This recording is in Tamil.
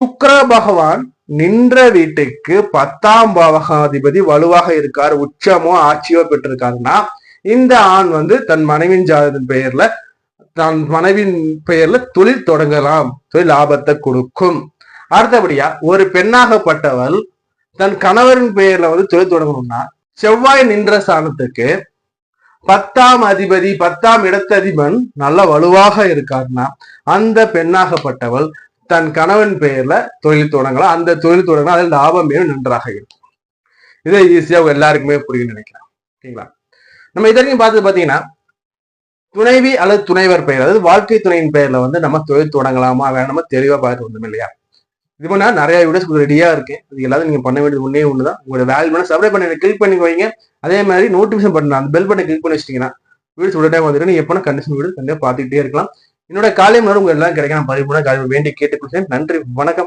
சுக்கிர பகவான் நின்ற வீட்டுக்கு 10ஆம் பாவகாதிபதி வலுவாக இருக்காரு, உச்சமோ ஆட்சியோ பெற்றிருக்காருன்னா இந்த ஆண் தன் மனைவின் ஜாதகத்தின் பெயர்ல தன் மனைவின் பெயர்ல தொழில் தொடங்கலாம், தொழில் லாபத்தை கொடுக்கும். அடுத்தபடியா ஒரு பெண்ணாகப்பட்டவள் தன் கணவரின் பெயர்ல தொழில் தொடங்கணும்னா செவ்வாய் நின்ற ஸ்தானத்துக்கு 10ஆம் அதிபதி 10ஆம் இடத்ததிபன் நல்ல வலுவாக இருக்காருன்னா அந்த பெண்ணாகப்பட்டவள் தன் கணவன் பெயர்ல தொழில் தொடங்கலாம். அந்த தொழில் தொடங்கலாம், அதில் லாபமே நன்றாக இருக்கும். இதை ஈஸியா எல்லாருக்குமே புரியும் நினைக்கலாம். ஓகேங்களா? நம்ம இதற்கும் பார்த்து பாத்தீங்கன்னா துணைவி அல்லது துணைவர் பெயர், அதாவது வாழ்க்கை துணையின் பெயர்ல நம்ம தொழில் தொடங்கலாமா வேணாமா தெளிவா பார்த்து வந்தோம் இல்லையா? இது பண்ணா நிறைய வீடியோஸ் ரெடியா இருக்கு. அது எல்லாரும் நீங்க பண்ண வேண்டியது ஒண்ணுதான், உங்களோட வேல்யூ சப்ஸ்கிரைப் பண்ணி கிளிக் பண்ணி வைங்க. அதே மாதிரி நோட்டிபிகேஷன் பட்டன் அந்த பெல் பட்டன் கிளிக் பண்ணி வச்சிட்டீங்கன்னா வீடியோஸ் உடனே வந்துட்டு நீங்க எப்போ கண்டிஷன் வீடியோ கண்டிப்பா பார்த்துக்கிட்டே இருக்கலாம். என்னோட காலை நேரம் உங்க எல்லாம் கிடைக்க நான் பதிவு வேண்டி கேட்டுக்கொள்கிறேன். நன்றி, வணக்கம்.